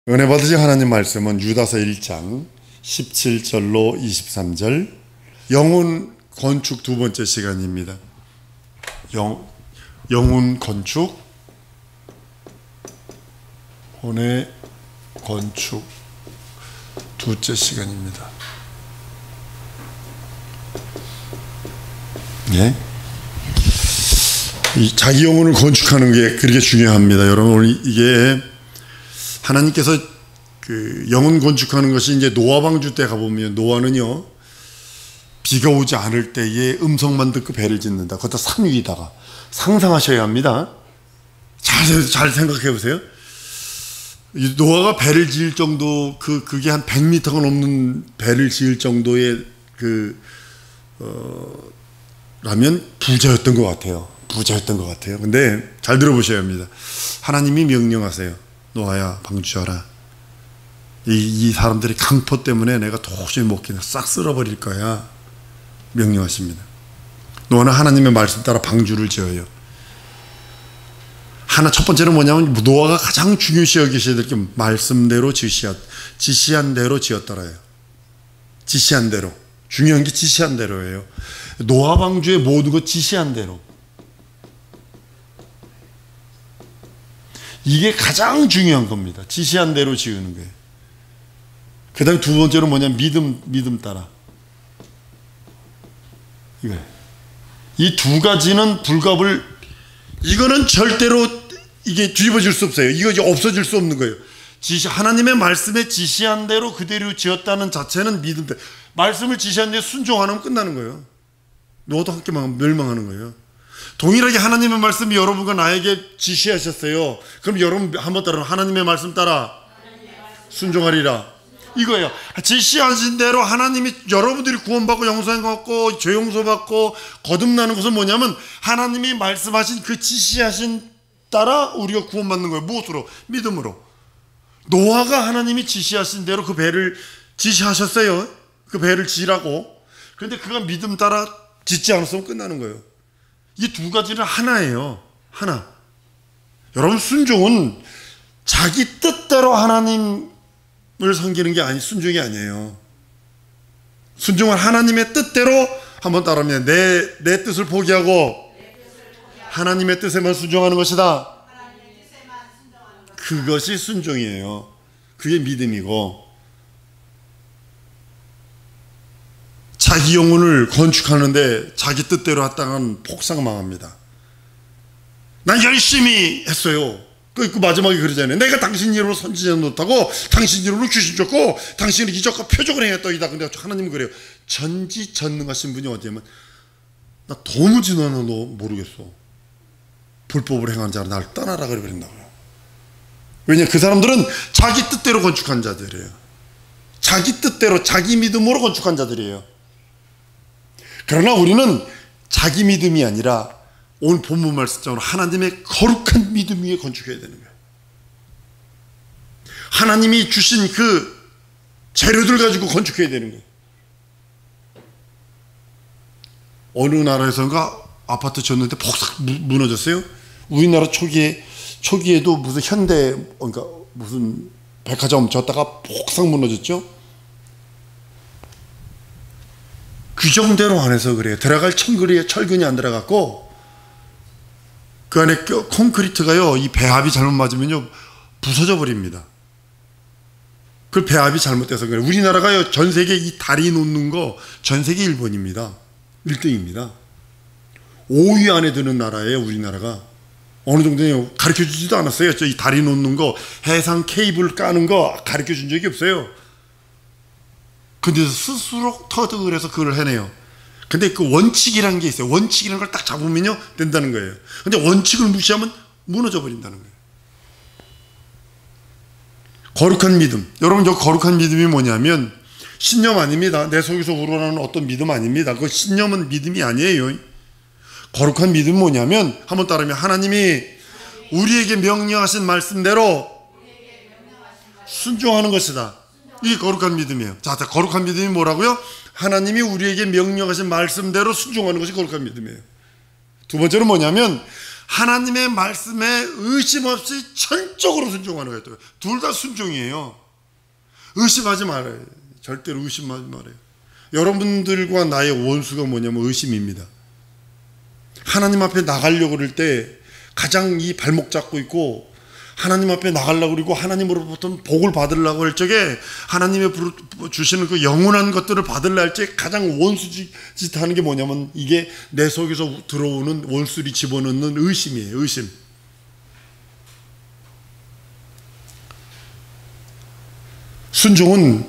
은혜 받으신 하나님 말씀은 유다서 1장 17절로 23절, 영혼 건축 두 번째 시간입니다. 영혼 건축, 혼의 건축 두째 시간입니다. 예? 자기 영혼을 건축하는 게 그렇게 중요합니다. 여러분, 이게 하나님께서 그 영혼 건축하는 것이 이제 노아 방주 때 가보면, 노아는요, 비가 오지 않을 때에 음성만 듣고 배를 짓는다. 그것도 산 위에다가. 상상하셔야 합니다. 잘 생각해 보세요. 노아가 배를 지을 정도, 그게 한 100m가 넘는 배를 지을 정도의 라면 부자였던 것 같아요. 근데 잘 들어보셔야 합니다. 하나님이 명령하세요. 노아야, 방주하라. 이 사람들이 강포 때문에 내가 도저히 못 견뎌 싹 쓸어버릴 거야. 명령하십니다. 노아는 하나님의 말씀 따라 방주를 지어요. 첫 번째는 뭐냐면, 노아가 가장 중요시 여기셔야 될 게 말씀대로 지시한 대로 지었더라요. 지시한 대로. 중요한 게 지시한 대로예요. 노아 방주의 모든 것 지시한 대로. 이게 가장 중요한 겁니다. 지시한 대로 지으는 거예요. 그 다음에 두 번째로 뭐냐면 믿음 따라. 이거예요. 이 두 가지는 이거는 절대로 이게 뒤집어질 수 없어요. 이거 이제 없어질 수 없는 거예요. 하나님의 말씀에 지시한 대로 그대로 지었다는 자체는 믿음 따라. 말씀을 지시한 대로 순종하면 끝나는 거예요. 노아도 함께 멸망하는 거예요. 동일하게 하나님의 말씀이 여러분과 나에게 지시하셨어요. 그럼 여러분 한번 따라, 하나님의 말씀 따라 순종하리라. 이거예요. 지시하신 대로 하나님이, 여러분들이 구원받고 용서받고 죄 용서받고 거듭나는 것은 뭐냐면, 하나님이 말씀하신 그 지시하신 따라 우리가 구원받는 거예요. 무엇으로? 믿음으로. 노아가 하나님이 지시하신 대로 그 배를 지시하셨어요. 그 배를 지라고. 그런데 그가 믿음 따라 짓지 않았으면 끝나는 거예요. 이 두 가지는 하나예요. 하나. 여러분, 순종은 자기 뜻대로 하나님을 섬기는 게 순종이 아니에요. 순종은 하나님의 뜻대로, 한번 따라하면, 내 뜻을 포기하고 하나님의 뜻에만 순종하는 것이다. 그것이 순종이에요. 그게 믿음이고, 자기 영혼을 건축하는데 자기 뜻대로 했다가는 폭삭 망합니다. 난 열심히 했어요. 그 마지막에 그러잖아요. 내가 당신 이름으로 선지자 노릇하고 당신 이름으로 귀신 쫓고 당신의 기적과 표적을 행했더이다. 근데 하나님은 그래요. 전지전능하신 분이 어디냐면, 나 도무지 너는 모르겠어. 불법을 행한 자라 나를 떠나라 그래 버린다고요. 왜냐, 그 사람들은 자기 뜻대로 건축한 자들이에요. 자기 뜻대로, 자기 믿음으로 건축한 자들이에요. 그러나 우리는 자기 믿음이 아니라 오늘 본문 말씀처럼 하나님의 거룩한 믿음 위에 건축해야 되는 거예요. 하나님이 주신 그 재료들 가지고 건축해야 되는 거예요. 어느 나라에선가 아파트 졌는데 폭삭 무너졌어요. 우리나라 초기에도 무슨 그러니까 무슨 백화점 졌다가 폭삭 무너졌죠. 규정대로 안 해서 그래요. 들어갈 철근이 안 들어갔고, 그 안에 콘크리트가요, 이 배합이 잘못 맞으면요 부서져 버립니다. 그 배합이 잘못돼서 그래요. 우리나라가요, 전 세계 이 다리 놓는 거 전 세계 1번입니다. 1등입니다. 5위 안에 드는 나라예요. 우리나라가. 어느 정도냐 가르쳐 주지도 않았어요. 이 다리 놓는 거, 해상 케이블 까는 거 가르쳐 준 적이 없어요. 근데 스스로 터득을 해서 그걸 해내요. 근데 그 원칙이라는 게 있어요. 원칙이라는 걸 딱 잡으면요 된다는 거예요. 근데 원칙을 무시하면 무너져 버린다는 거예요. 거룩한 믿음. 여러분, 저 거룩한 믿음이 뭐냐면 신념 아닙니다. 내 속에서 우러나는 어떤 믿음 아닙니다. 그 신념은 믿음이 아니에요. 거룩한 믿음은 뭐냐면, 한번 따르면, 하나님이 우리에게 명령하신 말씀대로 순종하는 것이다. 이게 거룩한 믿음이에요. 자, 거룩한 믿음이 뭐라고요? 하나님이 우리에게 명령하신 말씀대로 순종하는 것이 거룩한 믿음이에요. 두 번째는 뭐냐면, 하나님의 말씀에 의심 없이 전적으로 순종하는 거예요. 둘 다 순종이에요. 의심하지 말아요. 절대로 의심하지 말아요. 여러분들과 나의 원수가 뭐냐면 의심입니다. 하나님 앞에 나가려고 그럴 때 가장 이 발목 잡고 있고 하나님 앞에 나가려고 그러고 하나님으로부터 복을 받으려고 할 적에 하나님의 주시는 그 영원한 것들을 받으려 할 때 가장 원수짓 하는 게 뭐냐면 이게 내 속에서 들어오는 원수들이 집어넣는 의심이에요. 의심. 순종은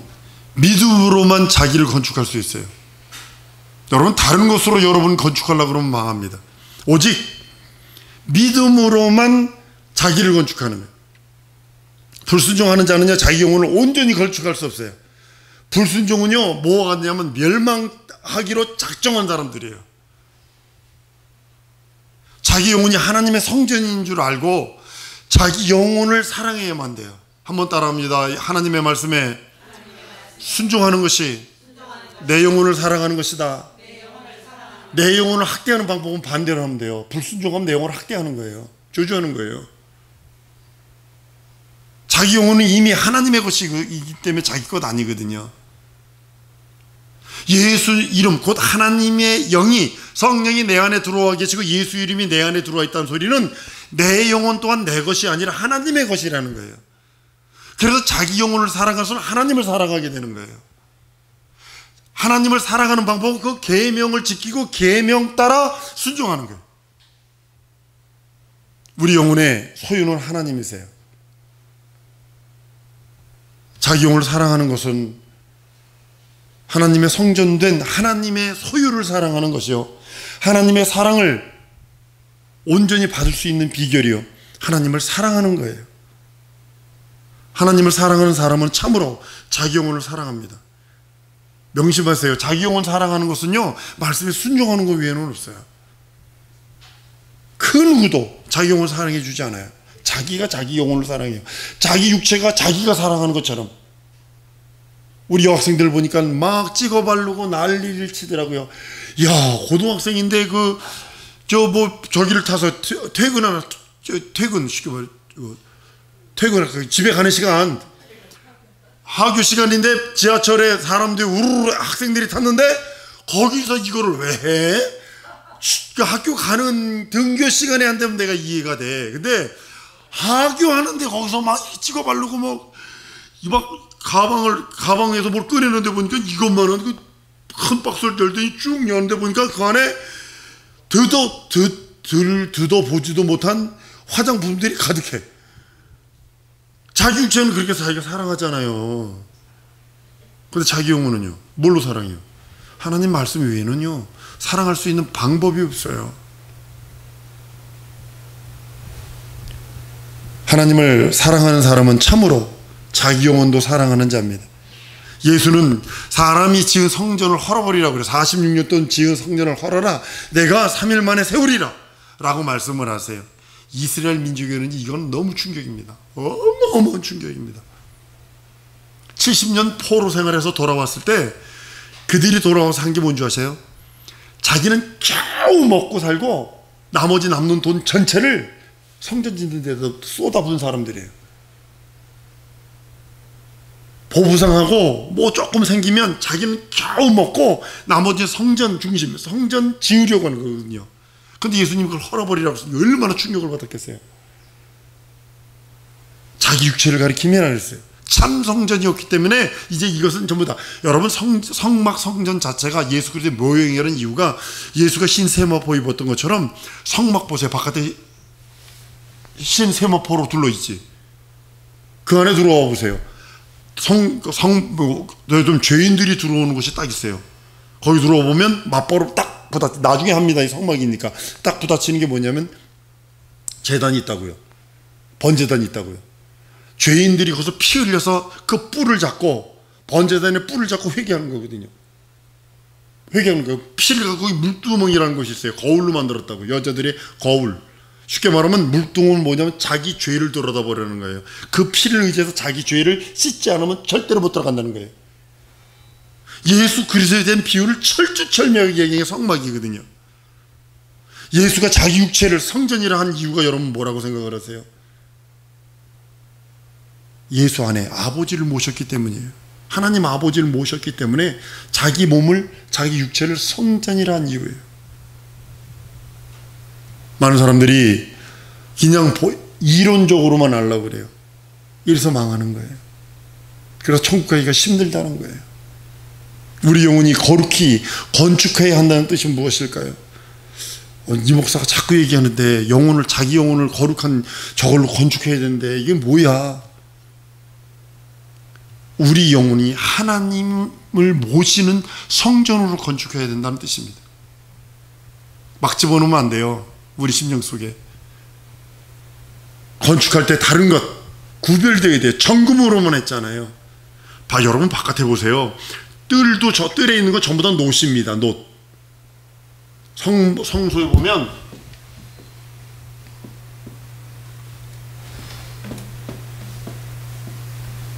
믿음으로만 자기를 건축할 수 있어요. 여러분 다른 것으로 여러분 건축하려고 그러면 망합니다. 오직 믿음으로만 자기를 건축하는 거예요. 불순종하는 자는요 자기 영혼을 온전히 건축할 수 없어요. 불순종은요 뭐가 같냐면 멸망하기로 작정한 사람들이에요. 자기 영혼이 하나님의 성전인 줄 알고 자기 영혼을 사랑해야만 돼요. 한번 따라합니다. 하나님의 말씀에 순종하는 것이 내 영혼을 사랑하는 것이다. 내 영혼을 학대하는 방법은 반대로 하면 돼요. 불순종하면 내 영혼을 학대하는 거예요. 저주하는 거예요. 자기 영혼은 이미 하나님의 것이기 때문에 자기 것 아니거든요. 예수 이름 곧 하나님의 영이 성령이 내 안에 들어와 계시고 예수 이름이 내 안에 들어와 있다는 소리는 내 영혼 또한 내 것이 아니라 하나님의 것이라는 거예요. 그래서 자기 영혼을 사랑할수록 하나님을 사랑하게 되는 거예요. 하나님을 사랑하는 방법은 그 계명을 지키고 계명 따라 순종하는 거예요. 우리 영혼의 소유는 하나님이세요. 자기 영혼을 사랑하는 것은 하나님의 성전된 하나님의 소유를 사랑하는 것이요, 하나님의 사랑을 온전히 받을 수 있는 비결이요, 하나님을 사랑하는 거예요. 하나님을 사랑하는 사람은 참으로 자기 영혼을 사랑합니다. 명심하세요. 자기 영혼 사랑하는 것은요 말씀에 순종하는 것 외에는 없어요. 그 누구도 자기 영혼을 사랑해 주지 않아요. 자기가 자기 영혼을 사랑해요. 자기 육체가 자기가 사랑하는 것처럼. 우리 여학생들 보니까 막 찍어 바르고 난리를 치더라고요. 야, 고등학생인데 저기를 타서 퇴근 집에 가는 시간, 하교 시간인데 지하철에 사람들이 우르르 학생들이 탔는데 거기서 이거를 왜 해? 학교 가는 등교 시간에 안 되면 내가 이해가 돼. 근데 하교 하는데 거기서 막 찍어 바르고 막 가방에서 뭘 꺼내는데 보니까 이것만한 큰 박스를 열더니 쭉 여는데 보니까 그 안에 듣어보지도 못한 화장품들이 가득해. 자기 육체는 그렇게 자기가 사랑하잖아요. 근데 자기 영혼은요 뭘로 사랑해요? 하나님 말씀 외에는요 사랑할 수 있는 방법이 없어요. 하나님을 사랑하는 사람은 참으로 자기 영혼도 사랑하는 자입니다. 예수는 사람이 지은 성전을 헐어버리라고 그래요. 46년 동안 지은 성전을 헐어라, 내가 3일 만에 세우리라 라고 말씀을 하세요. 이스라엘 민족에는 이건 너무 충격입니다. 어마어마한 충격입니다. 70년 포로 생활해서 돌아왔을 때 그들이 돌아와서 한 게 뭔지 아세요? 자기는 겨우 먹고 살고 나머지 남는 돈 전체를 성전 짓는 데서 쏟아부은 사람들이에요. 보부상하고 뭐 조금 생기면 자기는 겨우 먹고 나머지 성전 중심, 성전 지으려고 하는 거거든요. 근데 예수님 그걸 헐어버리라고 했으니 얼마나 충격을 받았겠어요. 자기 육체를 가리키면 안 했어요. 참 성전이었기 때문에 이제 이것은 전부 다, 여러분 성막 성전 자체가 예수 그리스도의 모형이라는 이유가 예수가 흰 세마포 입었던 것처럼 성막 보세요. 바깥에 흰 세마포로 둘러있지. 그 안에 들어와 보세요. 좀 죄인들이 들어오는 곳이 딱 있어요. 거기 들어와 보면 맞바로 딱 나중에 합니다. 이 성막이니까 딱 부딪히는 게 뭐냐면 제단이 있다고요. 번제단이 있다고요. 죄인들이 거기서 피 흘려서 그 뿔을 잡고 번제단의 뿔을 잡고 회개하는 거거든요. 회개하는 거예요. 피를 갖고 물두멍이라는 것이 있어요. 거울로 만들었다고. 여자들의 거울. 쉽게 말하면 물두멍은 뭐냐면 자기 죄를 들여다보려는 거예요. 그 피를 의지해서 자기 죄를 씻지 않으면 절대로 못 들어간다는 거예요. 예수 그리스도에 대한 비유를 철두철미하게 얘기한 게 성막이거든요. 예수가 자기 육체를 성전이라 한 이유가 여러분 뭐라고 생각을 하세요? 예수 안에 아버지를 모셨기 때문이에요. 하나님 아버지를 모셨기 때문에 자기 몸을, 자기 육체를 성전이라 한 이유예요. 많은 사람들이 그냥 이론적으로만 하려고 그래요. 이래서 망하는 거예요. 그래서 천국 가기가 힘들다는 거예요. 우리 영혼이 거룩히 건축해야 한다는 뜻이 무엇일까요? 이 목사가 자꾸 얘기하는데 자기 영혼을 거룩한 저걸로 건축해야 되는데 이게 뭐야? 우리 영혼이 하나님을 모시는 성전으로 건축해야 된다는 뜻입니다. 막 집어넣으면 안 돼요. 우리 심령 속에. 건축할 때 다른 것 구별되어야 돼요. 정금으로만 했잖아요. 여러분 바깥에 보세요. 뜰도 저 뜰에 있는 건 전부 다 놋입니다. 놋. 성소에 보면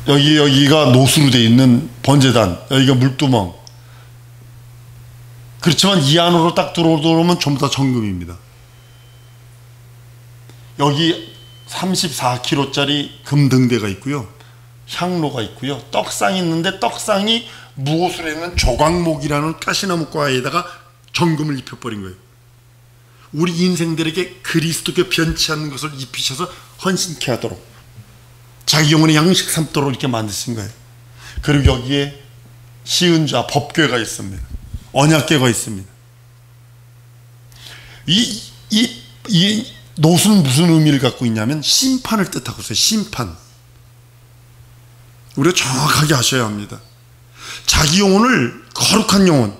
여기가 놋으로 되어 있는 번제단, 여기가 물두멍. 그렇지만 이 안으로 딱 들어오면 전부 다 정금입니다. 여기 34kg짜리 금등대가 있고요, 향로가 있고요, 떡상이 있는데 떡상이 무엇으로 있는 조각목이라는 가시나무과에다가 정금을 입혀버린 거예요. 우리 인생들에게 그리스도께 변치 않는 것을 입히셔서 헌신케 하도록, 자기 영혼의 양식 삼도록 이렇게 만드신 거예요. 그리고 여기에 시은좌 법궤가 있습니다. 언약궤가 있습니다. 이 놋은 무슨 의미를 갖고 있냐면 심판을 뜻하고 있어요. 심판. 우리가 정확하게 아셔야 합니다. 자기 영혼을 거룩한 영혼,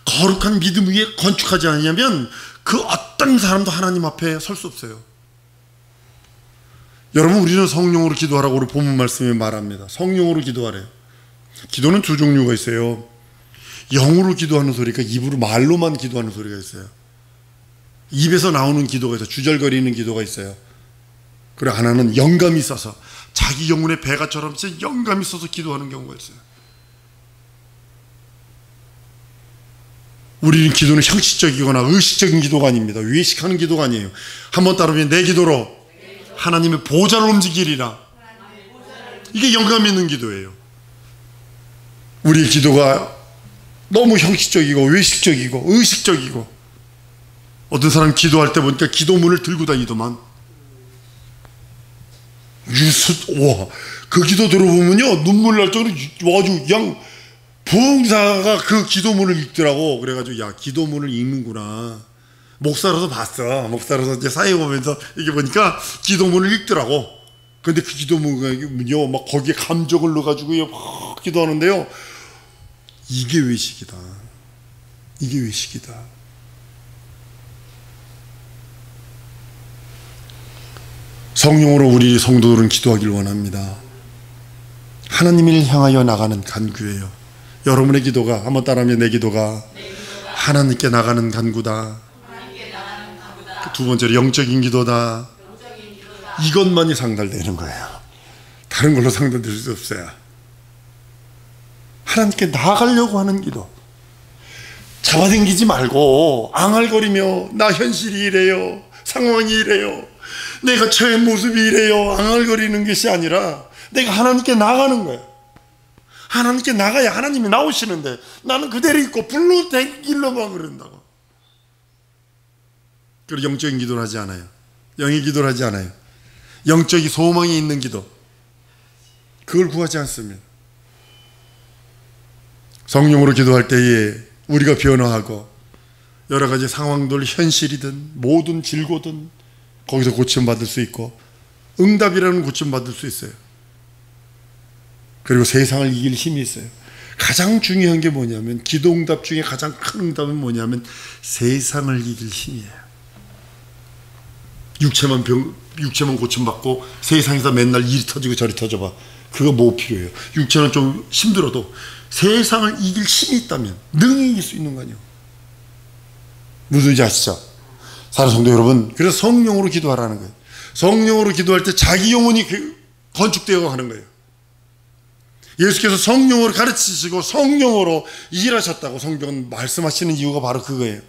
거룩한 믿음 위에 건축하지 않으면 그 어떤 사람도 하나님 앞에 설 수 없어요. 여러분, 우리는 성령으로 기도하라고 우리 본문 말씀에 말합니다. 성령으로 기도하래요. 기도는 두 종류가 있어요. 영으로 기도하는 소리가, 입으로 말로만 기도하는 소리가 있어요. 입에서 나오는 기도가 있어요. 주절거리는 기도가 있어요. 그리고 하나는 영감이 있어서, 자기 영혼의 배가처럼 영감이 있어서 기도하는 경우가 있어요. 우리는 기도는 형식적이거나 의식적인 기도가 아닙니다. 외식하는 기도가 아니에요. 한번 따르면 내 기도로 하나님의 보좌를 움직이리라. 이게 영감 있는 기도예요. 우리의 기도가 너무 형식적이고 외식적이고 의식적이고, 어떤 사람 기도할 때 보니까 기도문을 들고 다니더만. 와, 그 기도 들어보면요 눈물 날 정도로 아주 그냥 부흥사가 그 기도문을 읽더라고. 그래가지고 야, 기도문을 읽는구나. 목사로서 봤어. 목사로서 이제 사회 보면서 이게 보니까 기도문을 읽더라고. 근데 그 기도문이요, 막 거기에 감정을 넣어가지고요, 막 기도하는데요. 이게 외식이다. 이게 외식이다. 성령으로 우리 성도들은 기도하기를 원합니다. 하나님을 향하여 나가는 간구예요. 여러분의 기도가, 한번 따라하면 내 기도가 하나님께 나가는 간구다. 두 번째로 영적인 기도다. 이것만이 상달되는 거예요. 다른 걸로 상달될 수 없어요. 하나님께 나가려고 하는 기도. 잡아당기지 말고 앙알거리며 나 현실이 이래요, 상황이 이래요, 내가 처해 모습이 이래요, 앙알거리는 것이 아니라 내가 하나님께 나가는 거예요. 하나님께 나가야 하나님이 나오시는데 나는 그대로 있고 불로 댕기려고 그런다고. 그리고 영적인 기도를 하지 않아요. 영의 기도를 하지 않아요. 영적인 소망이 있는 기도, 그걸 구하지 않습니다. 성령으로 기도할 때에 우리가 변화하고 여러 가지 상황들, 현실이든 모든 질고든 거기서 고침받을 수 있고, 응답이라는 고침받을 수 있어요. 그리고 세상을 이길 힘이 있어요. 가장 중요한 게 뭐냐면, 기도 응답 중에 가장 큰 응답은 뭐냐면 세상을 이길 힘이에요. 육체만 고침받고 세상에서 맨날 이리 터지고 저리 터져봐. 그거 뭐 필요해요? 육체는 좀 힘들어도 세상을 이길 힘이 있다면 능히 이길 수 있는 거 아니에요. 무슨지 아시죠? 사랑하는 성도 여러분, 그래서 성령으로 기도하라는 거예요. 성령으로 기도할 때 자기 영혼이 건축되어 가는 거예요. 예수께서 성령으로 가르치시고 성령으로 일하셨다고 성경은 말씀하시는 이유가 바로 그거예요.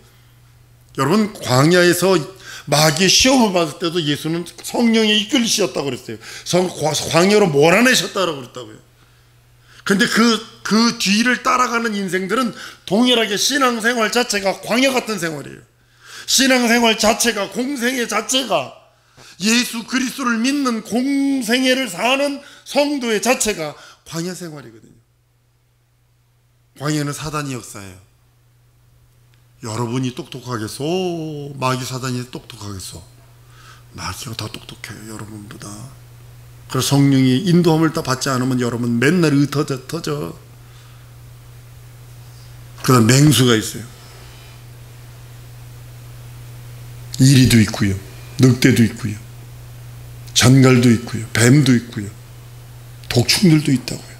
여러분, 광야에서 마귀의 시험을 받을 때도 예수는 성령에 이끌리셨다고 그랬어요. 광야로 몰아내셨다고 그랬다고요. 근데 그 뒤를 따라가는 인생들은 동일하게 신앙생활 자체가 광야 같은 생활이에요. 신앙생활 자체가, 공생애 자체가, 예수 그리스도를 믿는 공생애를 사는 성도의 자체가 광야 생활이거든요. 광야는 사단이 역사예요. 여러분이 똑똑하겠소? 마귀 사단이 똑똑하겠소? 마귀가 더 똑똑해요, 여러분보다. 그래서 성령이 인도함을 다 받지 않으면 여러분 맨날 터져. 그 다음 맹수가 있어요. 이리도 있고요, 늑대도 있고요, 전갈도 있고요, 뱀도 있고요, 독충들도 있다고요.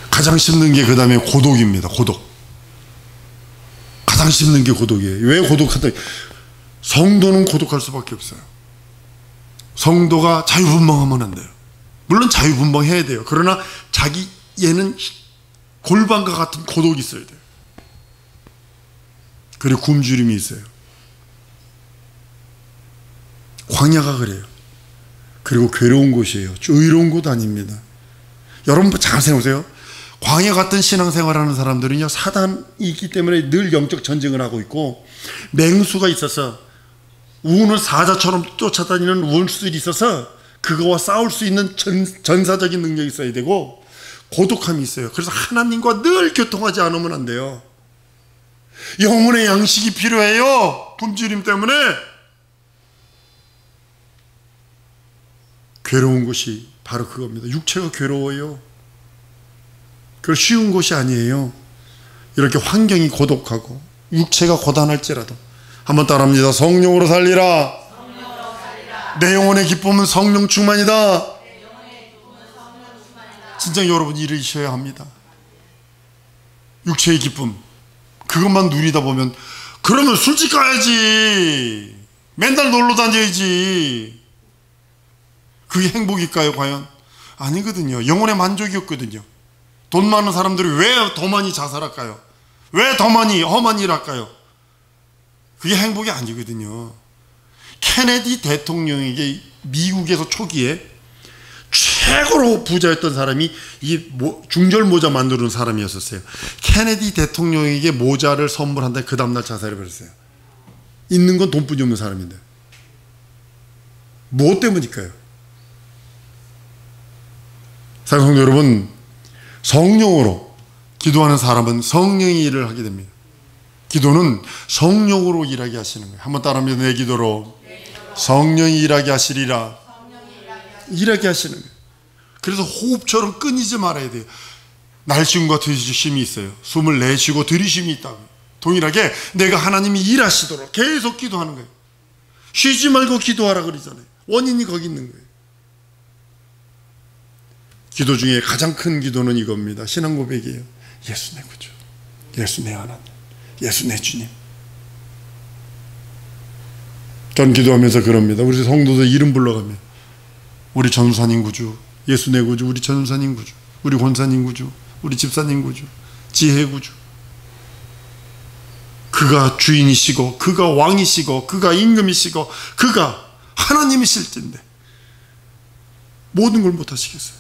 가장 힘든 게 그 다음에 고독입니다. 고독. 가장 힘든 게 고독이에요. 왜 고독하다? 성도는 고독할 수밖에 없어요. 성도가 자유분방하면 안 돼요. 물론 자유분방해야 돼요. 그러나 얘는 골반과 같은 고독이 있어야 돼요. 그리고 굶주림이 있어요. 광야가 그래요. 그리고 괴로운 곳이에요. 의로운 곳 아닙니다. 여러분 잘 생각해보세요. 광야 같은 신앙생활하는 사람들은요, 사단이 있기 때문에 늘 영적 전쟁을 하고 있고, 맹수가 있어서 우는 사자처럼 쫓아다니는 원수들이 있어서 그거와 싸울 수 있는 전사적인 능력이 있어야 되고, 고독함이 있어요. 그래서 하나님과 늘 교통하지 않으면 안 돼요. 영혼의 양식이 필요해요. 굶주림 때문에. 괴로운 것이 바로 그겁니다. 육체가 괴로워요. 그 쉬운 곳이 아니에요. 이렇게 환경이 고독하고 육체가 고단할지라도. 한번 따라합니다. 성령으로 살리라. 내 영혼의 기쁨은 성령 충만이다. 진짜 여러분 이르셔야 합니다. 육체의 기쁨, 그것만 누리다 보면, 그러면 술집 가야지, 맨날 놀러 다녀야지, 그게 행복일까요 과연? 아니거든요. 영혼의 만족이 없거든요. 돈 많은 사람들이 왜 더 많이 자살할까요? 왜 더 많이 험한 일 할까요? 그게 행복이 아니거든요. 케네디 대통령에게 미국에서 초기에 최고로 부자였던 사람이 이 중절 모자 만드는 사람이었었어요. 케네디 대통령에게 모자를 선물한다. 그 다음날 자살해버렸어요. 있는 건 돈뿐이 없는 사람인데. 무엇 때문일까요? 사랑하는 성도 여러분, 성령으로 기도하는 사람은 성령이 일을 하게 됩니다. 기도는 성령으로 일하게 하시는 거예요. 한번 따라합니다. 내 기도로 성령이 일하게 하시리라. 일하게 하시는 거예요. 그래서 호흡처럼 끊이지 말아야 돼요. 날숨과 들이쉼이 있어요. 숨을 내쉬고 들이쉼이 있다고요. 동일하게 내가 하나님이 일하시도록 계속 기도하는 거예요. 쉬지 말고 기도하라 그러잖아요. 원인이 거기 있는 거예요. 기도 중에 가장 큰 기도는 이겁니다. 신앙 고백이에요. 예수 내 구주, 예수 내 하나님, 예수 내 주님. 전 기도하면서 그럽니다. 우리 성도들 이름 불러가며, 우리 전사님 구주, 예수 내 구주, 우리 전사님 구주, 우리 권사님 구주, 우리 집사님 구주, 지혜 구주. 그가 주인이시고, 그가 왕이시고, 그가 임금이시고, 그가 하나님이실진데 모든 걸 못하시겠어요?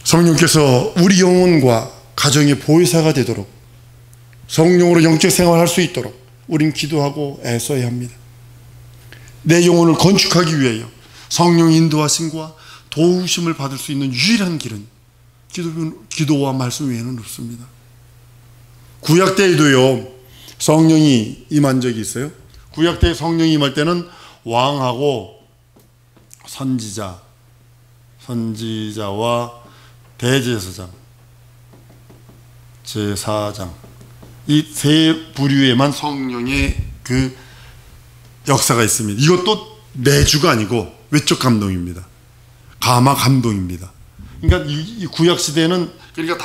성령께서 우리 영혼과 가정의 보혜사가 되도록, 성령으로 영적 생활할 수 있도록 우린 기도하고 애써야 합니다. 내 영혼을 건축하기 위하여 성령 인도하심과 도우심을 받을 수 있는 유일한 길은 기도와 말씀 외에는 없습니다. 구약 때에도요, 성령이 임한 적이 있어요. 구약 때 성령이 임할 때는 왕하고 선지자와 대제사장, 제사장, 이 세 부류에만 성령의 그 역사가 있습니다. 이것도 내주가 아니고 외적 감동입니다. 가마 감동입니다. 그러니까 이 구약 시대는, 그러니까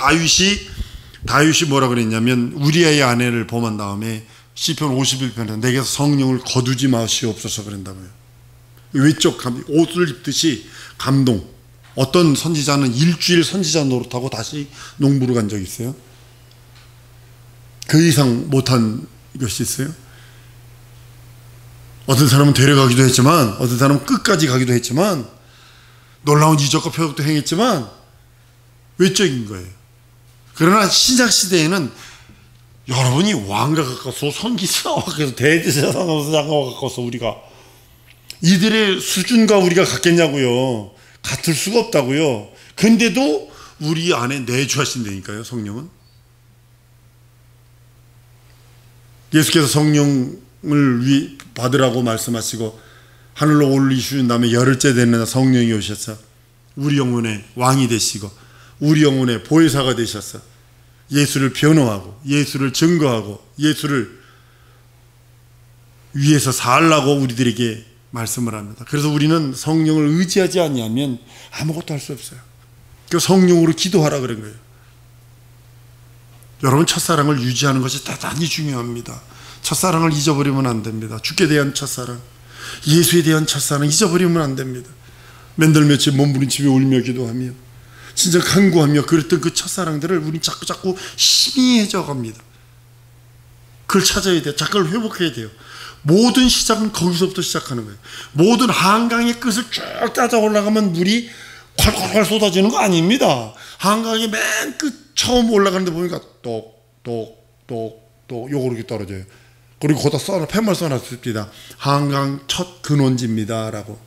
다윗이 뭐라 그랬냐면, 우리아의 아내를 범한 다음에 시편 51편에 내게서 성령을 거두지 마시옵소서 그런다고요. 외적 감동, 옷을 입듯이 감동. 어떤 선지자는 일주일 선지자 노릇하고 다시 농부로 간 적이 있어요. 그 이상 못한 것이 있어요? 어떤 사람은 데려가기도 했지만, 어떤 사람은 끝까지 가기도 했지만, 놀라운 이적과 표적도 행했지만 외적인 거예요. 그러나 신약시대에는 여러분이 왕과 가까워서 선지자와 가까워서 대제사장과 가까워서 우리가 이들의 수준과 우리가 같겠냐고요. 같을 수가 없다고요. 근데도 우리 안에 내주하신다니까요. 성령은. 예수께서 성령을 받으라고 말씀하시고 하늘로 올리신 다음에 열흘째 되는 날 성령이 오셔서 우리 영혼의 왕이 되시고 우리 영혼의 보혜사가 되셔서 예수를 변호하고 예수를 증거하고 예수를 위해서 살라고 우리들에게 말씀을 합니다. 그래서 우리는 성령을 의지하지 아니하면 아무것도 할 수 없어요. 그 성령으로 기도하라 그런 거예요. 여러분, 첫사랑을 유지하는 것이 대단히 중요합니다. 첫사랑을 잊어버리면 안 됩니다. 주께 대한 첫사랑, 예수에 대한 첫사랑 잊어버리면 안 됩니다. 맨들 며칠 몸부림치며 울며 기도하며 진짜 간구하며 그랬던 그 첫사랑들을 우리 자꾸 희미해져 갑니다. 그걸 찾아야 돼요. 자꾸 회복해야 돼요. 모든 시작은 거기서부터 시작하는 거예요. 모든 한강의 끝을 쭉 따져 올라가면 물이 콸콸콸 쏟아지는 거 아닙니다. 한강의 맨 끝 처음 올라가는데 보니까 똑똑똑똑 요거 이렇게 떨어져요. 그리고 거기다 팻말 써놨습니다. 한강 첫 근원지입니다 라고.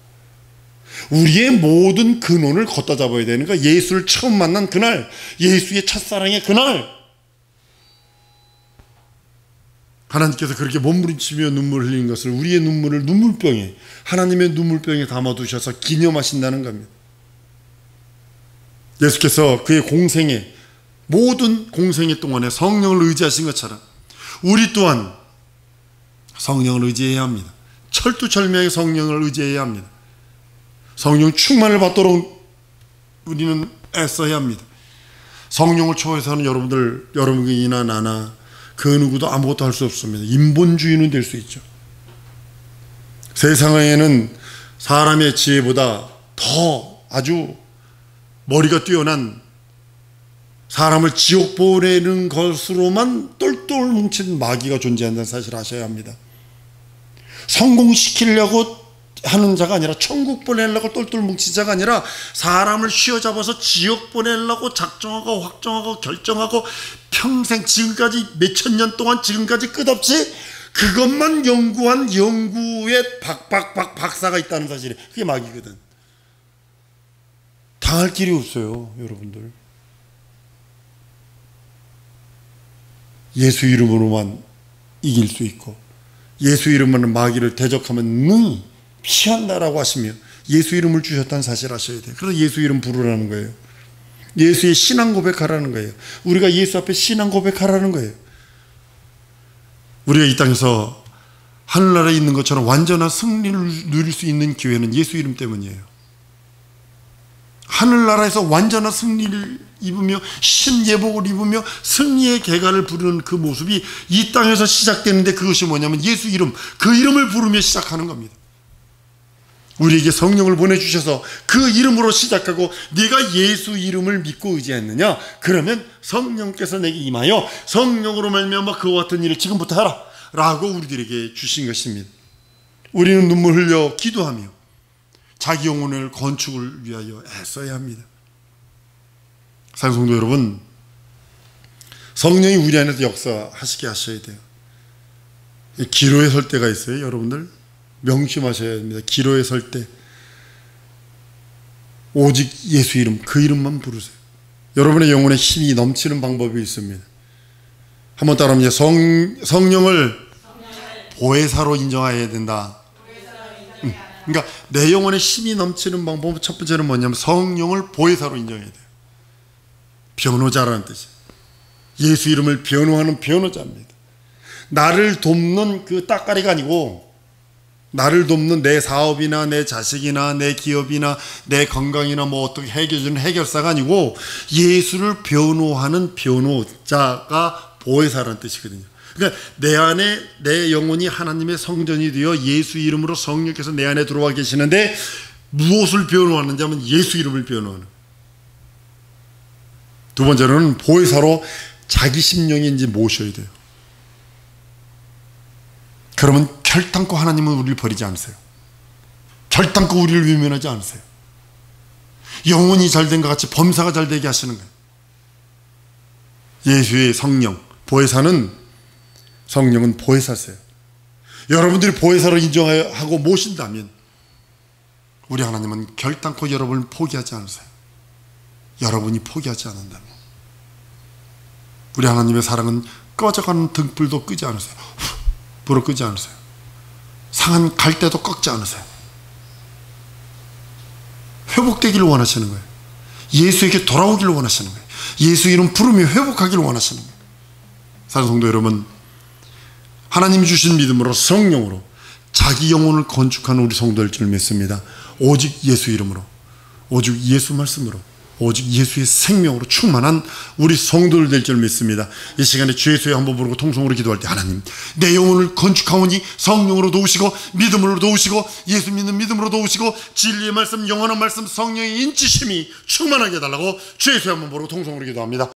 우리의 모든 근원을 걷다 잡아야 되는 거야. 예수를 처음 만난 그날, 예수의 첫사랑의 그날, 하나님께서 그렇게 몸부림치며 눈물을 흘리는 것을 우리의 눈물을 눈물병에, 하나님의 눈물병에 담아두셔서 기념하신다는 겁니다. 예수께서 그의 공생에, 모든 공생애 동안에 성령을 의지하신 것처럼 우리 또한 성령을 의지해야 합니다. 철두철미하게 성령을 의지해야 합니다. 성령 충만을 받도록 우리는 애써야 합니다. 성령을 초월해서는 여러분이나 나나 그 누구도 아무것도 할 수 없습니다. 인본주의는 될 수 있죠. 세상에는 사람의 지혜보다 더 아주 머리가 뛰어난, 사람을 지옥 보내는 것으로만 똘똘 뭉친 마귀가 존재한다는 사실을 아셔야 합니다. 성공시키려고 하는 자가 아니라, 천국 보내려고 똘똘 뭉친 자가 아니라, 사람을 휘어잡아서 지옥 보내려고 작정하고 확정하고 결정하고 평생, 지금까지 몇천 년 동안 지금까지 끝없이 그것만 연구한 연구의 박사가 있다는 사실이, 그게 마귀거든. 당할 길이 없어요, 여러분들. 예수 이름으로만 이길 수 있고, 예수 이름으로 마귀를 대적하면 능히 피한다라고 하시며 예수 이름을 주셨다는 사실 아셔야 돼요. 그래서 예수 이름 부르라는 거예요. 예수의 신앙 고백하라는 거예요. 우리가 예수 앞에 신앙 고백하라는 거예요. 우리가 이 땅에서 하늘나라에 있는 것처럼 완전한 승리를 누릴 수 있는 기회는 예수 이름 때문이에요. 하늘나라에서 완전한 승리를 입으며 신예복을 입으며 승리의 계가를 부르는 그 모습이 이 땅에서 시작되는데, 그것이 뭐냐면 예수 이름, 그 이름을 부르며 시작하는 겁니다. 우리에게 성령을 보내주셔서 그 이름으로 시작하고, 네가 예수 이름을 믿고 의지했느냐? 그러면 성령께서 내게 임하여 성령으로 말미암아 그와 같은 일을 지금부터 하라 라고 우리들에게 주신 것입니다. 우리는 눈물 흘려 기도하며 자기 영혼을 건축을 위하여 애써야 합니다. 사랑성도 여러분, 성령이 우리 안에서 역사하시게 하셔야 돼요. 기로에 설 때가 있어요. 여러분들 명심하셔야 됩니다. 기로에 설 때 오직 예수 이름, 그 이름만 부르세요. 여러분의 영혼에 힘이 넘치는 방법이 있습니다. 한번 따라합니다. 성령을 보혜사로 인정해야 된다. 그러니까 내 영혼에 힘이 넘치는 방법은 첫 번째는 뭐냐면 성령을 보혜사로 인정해야 돼요. 변호자라는 뜻이에요. 예수 이름을 변호하는 변호자입니다. 나를 돕는 그 따까리가 아니고, 나를 돕는 내 사업이나 내 자식이나 내 기업이나 내 건강이나 뭐 어떻게 해결해주는 해결사가 아니고, 예수를 변호하는 변호자가 보혜사라는 뜻이거든요. 그러니까 내 안에, 내 영혼이 하나님의 성전이 되어 예수 이름으로 성령께서 내 안에 들어와 계시는데, 무엇을 변호하는지 하면 예수 이름을 변호하는. 두 번째로는 보혜사로 자기 심령인지 모셔야 돼요. 그러면 결단코 하나님은 우리를 버리지 않으세요. 결단코 우리를 외면하지 않으세요. 영혼이 잘된 것 같이 범사가 잘되게 하시는 거예요. 예수의 성령, 보혜사는, 성령은 보혜사세요. 여러분들이 보혜사로 인정하고 모신다면 우리 하나님은 결단코 여러분을 포기하지 않으세요. 여러분이 포기하지 않는다면. 우리 하나님의 사랑은 꺼져가는 등불도 끄지 않으세요. 불을 끄지 않으세요. 상한 갈대도 꺾지 않으세요. 회복되기를 원하시는 거예요. 예수에게 돌아오기를 원하시는 거예요. 예수 이름 부르며 회복하기를 원하시는 거예요. 사랑하는 성도 여러분, 하나님이 주신 믿음으로, 성령으로 자기 영혼을 건축하는 우리 성도일 줄 믿습니다. 오직 예수 이름으로, 오직 예수 말씀으로, 오직 예수의 생명으로 충만한 우리 성도들 될 줄 믿습니다. 이 시간에 주 예수의 한번 부르고 통성으로 기도할 때, 하나님 내 영혼을 건축하오니 성령으로 도우시고 믿음으로 도우시고 예수 믿는 믿음으로 도우시고 진리의 말씀, 영원한 말씀, 성령의 인치심이 충만하게 해달라고 주 예수의 한번 부르고 통성으로 기도합니다.